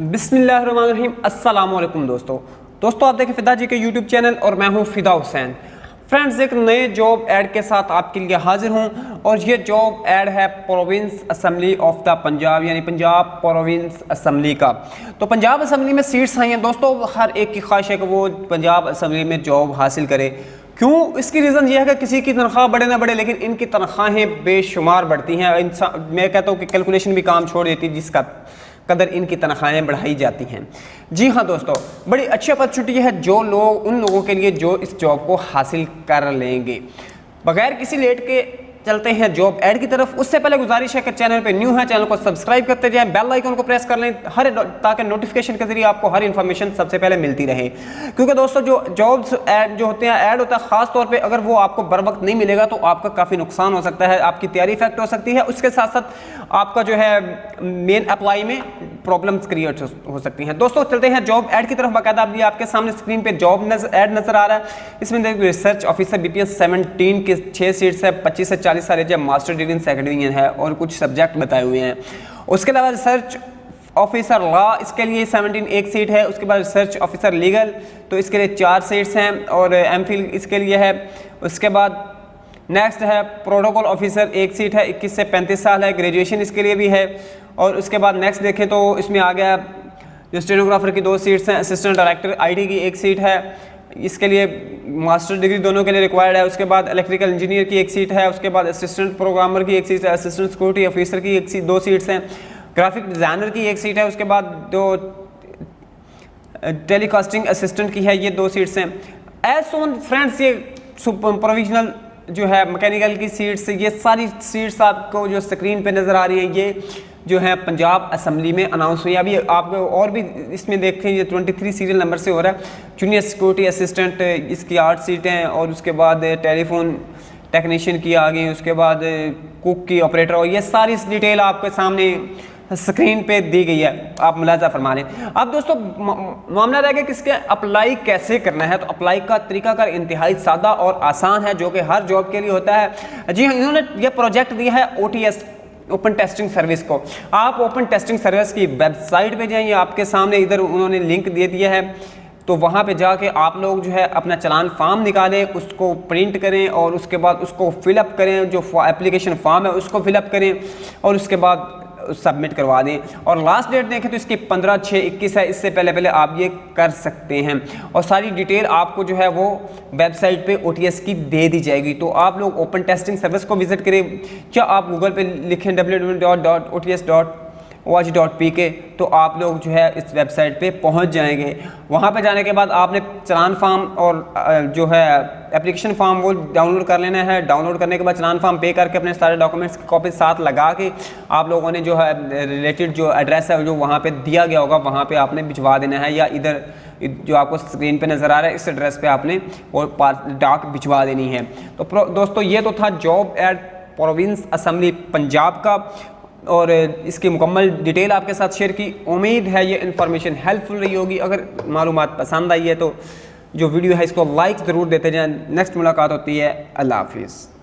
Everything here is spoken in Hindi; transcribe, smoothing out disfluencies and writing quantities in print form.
बिस्मिल्लाहिर्रहमानिर्रहीम। अस्सलाम वालेकुम दोस्तों आप देखें फिदा जी के यूट्यूब चैनल और मैं हूं फिदा हुसैन। फ्रेंड्स, एक नए जॉब ऐड के साथ आपके लिए हाजिर हूं और ये जॉब ऐड है province assembly of the Punjab यानी पंजाब प्रोविंस असम्बली का। तो पंजाब असम्बली में सीट्स आई हैं दोस्तों, हर एक की ख्वाहिश है कि वो पंजाब असम्बली में जॉब हासिल करे। क्यों? इसकी रीज़न ये है कि किसी की तनख्वाह बढ़े ना बढ़े लेकिन इनकी तनख्वाहें बेशुमार बढ़ती हैं। मैं कहता हूँ कि कैलकुलेशन भी काम छोड़ देती है जिसका कदर इनकी तनख्वाहें बढ़ाई जाती हैं। जी हाँ दोस्तों, बड़ी अच्छी अपॉर्चुनिटी है जो लोग उन लोगों के लिए जो इस जॉब को हासिल कर लेंगे। बगैर किसी लेट के चलते हैं जॉब ऐड की तरफ। उससे पहले गुजारिश है कि चैनल पे न्यू है, चैनल को सब्सक्राइब करते जाएं, बेल आइकन को प्रेस कर लें ताकि नोटिफिकेशन के जरिए आपको हर इन्फॉर्मेशन सबसे पहले मिलती रहे। क्योंकि दोस्तों जो जॉब्स ऐड जो होते हैं ऐड होता है, ख़ास तौर पे अगर वो आपको बर वक्त नहीं मिलेगा तो आपका काफ़ी नुकसान हो सकता है, आपकी तैयारी इफेक्ट हो सकती है। उसके साथ साथ आपका जो है मेन अप्लाई में प्रॉब्लम्स क्रिएट हो सकती हैं। दोस्तों चलते हैं जॉब ऐड की तरफ। बाकायदा अभी आपके सामने स्क्रीन पे जॉब ऐड नजर आ रहा है। इसमें देखिए रिसर्च ऑफिसर BPS 17 के 6 सीट्स है, 25 से 40 साल एज है, मास्टर डिग्री इन सेकेंडरी है और कुछ सब्जेक्ट बताए हुए हैं। उसके अलावा रिसर्च ऑफिसर लॉ, इसके लिए 17 एक सीट है। उसके बाद रिसर्च ऑफिसर लीगल, तो इसके लिए 4 सीट्स हैं और MPhil इसके लिए है। उसके बाद नेक्स्ट है प्रोटोकॉल ऑफिसर, 1 सीट है, 21 से 35 साल है, ग्रेजुएशन इसके लिए भी है। और उसके बाद नेक्स्ट देखें तो इसमें आ गया जो स्टेनोग्राफर की 2 सीट्स हैं, असिस्टेंट डायरेक्टर IT की 1 सीट है, इसके लिए मास्टर डिग्री दोनों के लिए रिक्वायर्ड है। उसके बाद इलेक्ट्रिकल इंजीनियर की 1 सीट है। उसके बाद असिस्टेंट प्रोग्रामर की 1 सीट है, असिस्टेंट सिक्योरिटी ऑफिसर की 2 सीट्स हैं, ग्राफिक डिज़ाइनर की 1 सीट है। उसके बाद जो टेलीकास्टिंग असिस्टेंट की है ये 2 सीट्स हैं। एज सोन फ्रेंड्स, ये प्रोविजनल जो है मैकेनिकल की सीट्स, ये सारी सीट्स आपको जो स्क्रीन पे नज़र आ रही हैं ये जो है पंजाब असम्बली में अनाउंस हुई है। अभी आपको और भी इसमें देखें ये 23 सीरियल नंबर से हो रहा है। जूनियर सिक्योरिटी असिस्टेंट इसकी 8 सीटें हैं और उसके बाद टेलीफोन टेक्नीशियन की आ गई, उसके बाद कुक की, ऑपरेटर, और ये सारी डिटेल आपके सामने स्क्रीन पे दी गई है, आप मुलाजा फरमा लें। अब दोस्तों मामला रह गया कि इसके अप्लाई कैसे करना है। तो अप्लाई का तरीकाकार इंतहाई सादा और आसान है जो कि हर जॉब के लिए होता है। जी हाँ, इन्होंने ये प्रोजेक्ट दिया है OTS ओपन टेस्टिंग सर्विस को। आप ओपन टेस्टिंग सर्विस की वेबसाइट पे जाइए, आपके सामने इधर उन्होंने लिंक दे दिया है, तो वहाँ पे जाके आप लोग जो है अपना चलान फॉर्म निकालें, उसको प्रिंट करें और उसके बाद उसको फिलअप करें, जो एप्लीकेशन फॉर्म है उसको फिलअप करें और उसके बाद सबमिट करवा दें। और लास्ट डेट देखें तो इसकी 15/6/21 है, इससे पहले आप ये कर सकते हैं और सारी डिटेल आपको जो है वो वेबसाइट पे OTS की दे दी जाएगी। तो आप लोग ओपन टेस्टिंग सर्विस को विजिट करें, क्या आप गूगल पे लिखें www.ots.org.pk तो आप लोग जो है इस वेबसाइट पे पहुंच जाएंगे। वहां पे जाने के बाद आपने चलान फॉर्म और जो है एप्लीकेशन फॉर्म वो डाउनलोड कर लेना है। डाउनलोड करने के बाद चलान फॉर्म पे करके अपने सारे डॉक्यूमेंट्स की कॉपी साथ लगा के आप लोगों ने जो है रिलेटेड जो एड्रेस है जो वहाँ पे दिया गया होगा वहाँ पे आपने भिजवा देना है, या इधर जो आपको स्क्रीन पे नज़र आ रहा है इस एड्रेस पे आपने और डाक भिजवा देनी है। तो दोस्तों ये तो था job eight province assembly Punjab का और इसकी मुकम्मल डिटेल आपके साथ शेयर की। उम्मीद है ये इन्फॉर्मेशन हेल्पफुल रही होगी। अगर मालूमात पसंद आई है तो जो वीडियो है इसको लाइक ज़रूर देते जाएं। नेक्स्ट मुलाकात होती है। अल्लाह हाफिज़।